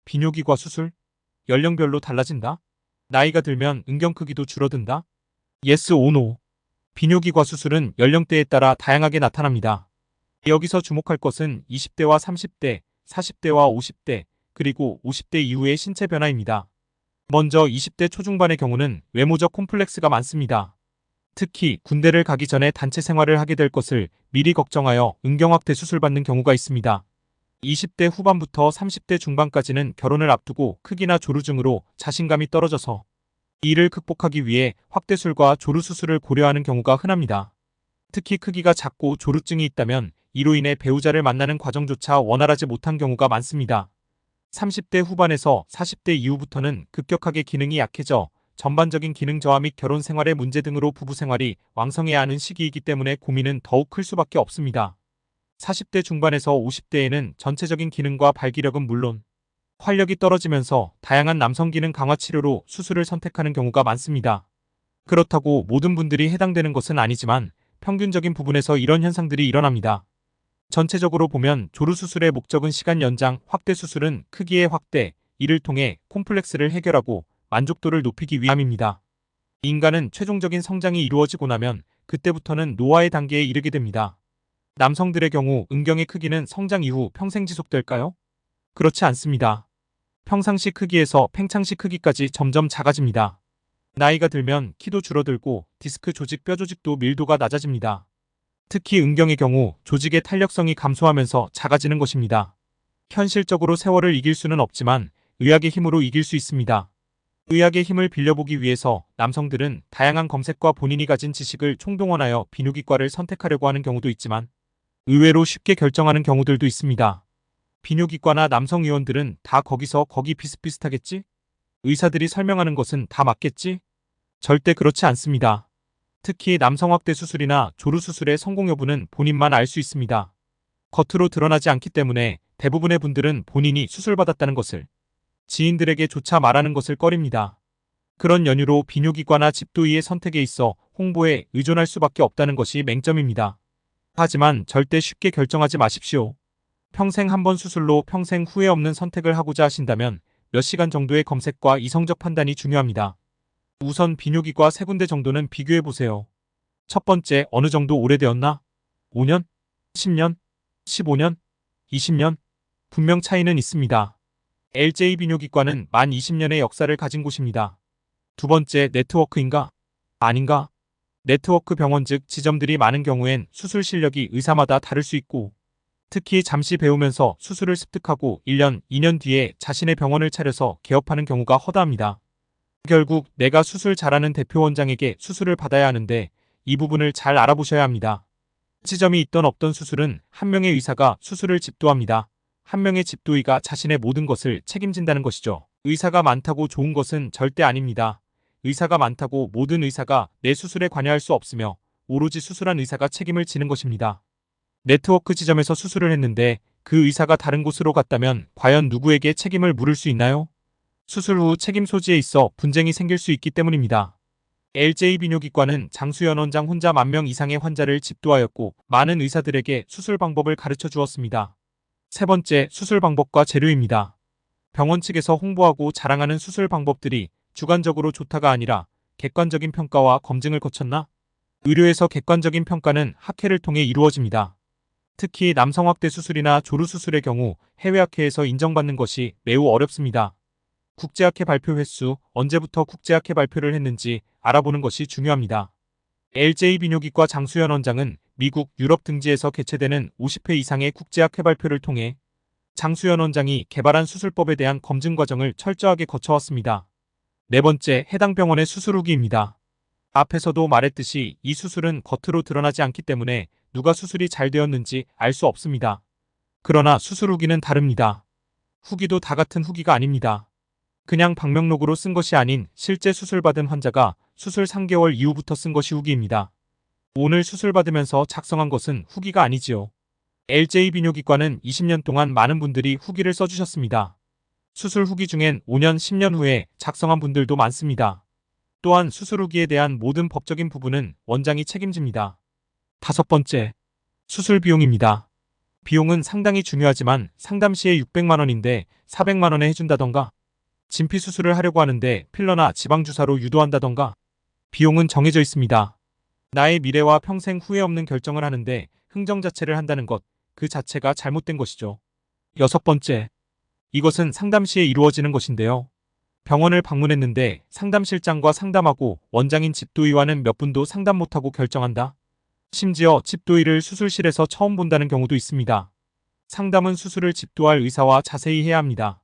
비뇨기과 수술? 연령별로 달라진다? 나이가 들면 응경 크기도 줄어든다? Yes or no? 비뇨기과 수술은 연령대에 따라 다양하게 나타납니다. 여기서 주목할 것은 20대와 30대, 40대와 50대, 그리고 50대 이후의 신체 변화입니다. 먼저 20대 초중반의 경우는 외모적 콤플렉스가 많습니다. 특히 군대를 가기 전에 단체 생활을 하게 될 것을 미리 걱정하여 응경확대 수술받는 경우가 있습니다. 20대 후반부터 30대 중반까지는 결혼을 앞두고 크기나 조루증으로 자신감이 떨어져서 이를 극복하기 위해 확대술과 조루수술을 고려하는 경우가 흔합니다. 특히 크기가 작고 조루증이 있다면 이로 인해 배우자를 만나는 과정조차 원활하지 못한 경우가 많습니다. 30대 후반에서 40대 이후부터는 급격하게 기능이 약해져 전반적인 기능 저하 및 결혼 생활의 문제 등으로 부부 생활이 왕성해야 하는 시기이기 때문에 고민은 더욱 클 수밖에 없습니다. 40대 중반에서 50대에는 전체적인 기능과 발기력은 물론 활력이 떨어지면서 다양한 남성 기능 강화 치료로 수술을 선택하는 경우가 많습니다. 그렇다고 모든 분들이 해당되는 것은 아니지만 평균적인 부분에서 이런 현상들이 일어납니다. 전체적으로 보면 조루수술의 목적은 시간 연장, 확대수술은 크기의 확대, 이를 통해 콤플렉스를 해결하고 만족도를 높이기 위함입니다. 인간은 최종적인 성장이 이루어지고 나면 그때부터는 노화의 단계에 이르게 됩니다. 남성들의 경우 응경의 크기는 성장 이후 평생 지속될까요? 그렇지 않습니다. 평상시 크기에서 팽창시 크기까지 점점 작아집니다. 나이가 들면 키도 줄어들고 디스크 조직, 뼈 조직도 밀도가 낮아집니다. 특히 응경의 경우 조직의 탄력성이 감소하면서 작아지는 것입니다. 현실적으로 세월을 이길 수는 없지만 의학의 힘으로 이길 수 있습니다. 의학의 힘을 빌려보기 위해서 남성들은 다양한 검색과 본인이 가진 지식을 총동원하여 비뇨기과를 선택하려고 하는 경우도 있지만 의외로 쉽게 결정하는 경우들도 있습니다. 비뇨기과나 남성 의원들은 다 거기서 거기 비슷비슷하겠지? 의사들이 설명하는 것은 다 맞겠지? 절대 그렇지 않습니다. 특히 남성 확대 수술이나 조루 수술의 성공 여부는 본인만 알 수 있습니다. 겉으로 드러나지 않기 때문에 대부분의 분들은 본인이 수술받았다는 것을 지인들에게 조차 말하는 것을 꺼립니다. 그런 연유로 비뇨기과나 집도의의 선택에 있어 홍보에 의존할 수밖에 없다는 것이 맹점입니다. 하지만 절대 쉽게 결정하지 마십시오. 평생 한 번 수술로 평생 후회 없는 선택을 하고자 하신다면 몇 시간 정도의 검색과 이성적 판단이 중요합니다. 우선 비뇨기과 3군데 정도는 비교해보세요. 첫 번째, 어느 정도 오래되었나? 5년? 10년? 15년? 20년? 분명 차이는 있습니다. LJ 비뇨기과는 만 20년의 역사를 가진 곳입니다. 두 번째, 네트워크인가? 아닌가? 네트워크 병원 즉 지점들이 많은 경우엔 수술 실력이 의사마다 다를 수 있고 특히 잠시 배우면서 수술을 습득하고 1년, 2년 뒤에 자신의 병원을 차려서 개업하는 경우가 허다합니다. 결국 내가 수술 잘하는 대표 원장에게 수술을 받아야 하는데 이 부분을 잘 알아보셔야 합니다. 지점이 있던 없던 수술은 한 명의 의사가 수술을 집도합니다. 한 명의 집도의가 자신의 모든 것을 책임진다는 것이죠. 의사가 많다고 좋은 것은 절대 아닙니다. 의사가 많다고 모든 의사가 내 수술에 관여할 수 없으며 오로지 수술한 의사가 책임을 지는 것입니다. 네트워크 지점에서 수술을 했는데 그 의사가 다른 곳으로 갔다면 과연 누구에게 책임을 물을 수 있나요? 수술 후 책임 소지에 있어 분쟁이 생길 수 있기 때문입니다. LJ 비뇨기과는 장수연 원장 혼자 10,000명 이상의 환자를 집도하였고 많은 의사들에게 수술 방법을 가르쳐 주었습니다. 세 번째, 수술 방법과 재료입니다. 병원 측에서 홍보하고 자랑하는 수술 방법들이 주관적으로 좋다가 아니라 객관적인 평가와 검증을 거쳤나? 의료에서 객관적인 평가는 학회를 통해 이루어집니다. 특히 남성 확대 수술이나 조루 수술의 경우 해외 학회에서 인정받는 것이 매우 어렵습니다. 국제학회 발표 횟수, 언제부터 국제학회 발표를 했는지 알아보는 것이 중요합니다. LJ 비뇨기과 장수연 원장은 미국, 유럽 등지에서 개최되는 50회 이상의 국제학회 발표를 통해 장수연 원장이 개발한 수술법에 대한 검증 과정을 철저하게 거쳐왔습니다. 네 번째, 해당 병원의 수술 후기입니다. 앞에서도 말했듯이 이 수술은 겉으로 드러나지 않기 때문에 누가 수술이 잘 되었는지 알 수 없습니다. 그러나 수술 후기는 다릅니다. 후기도 다 같은 후기가 아닙니다. 그냥 방명록으로 쓴 것이 아닌 실제 수술받은 환자가 수술 3개월 이후부터 쓴 것이 후기입니다. 오늘 수술받으면서 작성한 것은 후기가 아니지요. LJ 비뇨기과는 20년 동안 많은 분들이 후기를 써주셨습니다. 수술 후기 중엔 5년, 10년 후에 작성한 분들도 많습니다. 또한 수술 후기에 대한 모든 법적인 부분은 원장이 책임집니다. 다섯 번째, 수술 비용입니다. 비용은 상당히 중요하지만 상담 시에 600만 원인데 400만 원에 해준다던가, 진피수술을 하려고 하는데 필러나 지방주사로 유도한다던가, 비용은 정해져 있습니다. 나의 미래와 평생 후회 없는 결정을 하는데 흥정 자체를 한다는 것, 그 자체가 잘못된 것이죠. 여섯 번째, 이것은 상담 시에 이루어지는 것인데요. 병원을 방문했는데 상담실장과 상담하고 원장인 집도의와는 몇 분도 상담 못하고 결정한다. 심지어 집도의를 수술실에서 처음 본다는 경우도 있습니다. 상담은 수술을 집도할 의사와 자세히 해야 합니다.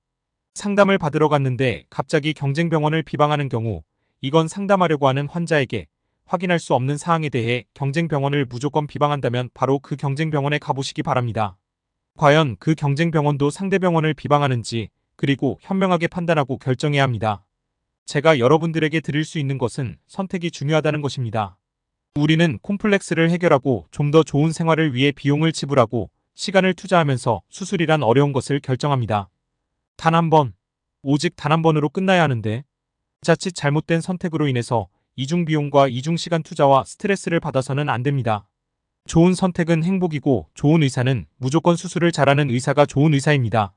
상담을 받으러 갔는데 갑자기 경쟁병원을 비방하는 경우, 이건 상담하려고 하는 환자에게 확인할 수 없는 사항에 대해 경쟁병원을 무조건 비방한다면 바로 그 경쟁병원에 가보시기 바랍니다. 과연 그 경쟁병원도 상대병원을 비방하는지, 그리고 현명하게 판단하고 결정해야 합니다. 제가 여러분들에게 드릴 수 있는 것은 선택이 중요하다는 것입니다. 우리는 콤플렉스를 해결하고 좀 더 좋은 생활을 위해 비용을 지불하고 시간을 투자하면서 수술이란 어려운 것을 결정합니다. 단 한 번, 오직 단 한 번으로 끝나야 하는데, 자칫 잘못된 선택으로 인해서 이중 비용과 이중 시간 투자와 스트레스를 받아서는 안 됩니다. 좋은 선택은 행복이고 좋은 의사는 무조건 수술을 잘하는 의사가 좋은 의사입니다.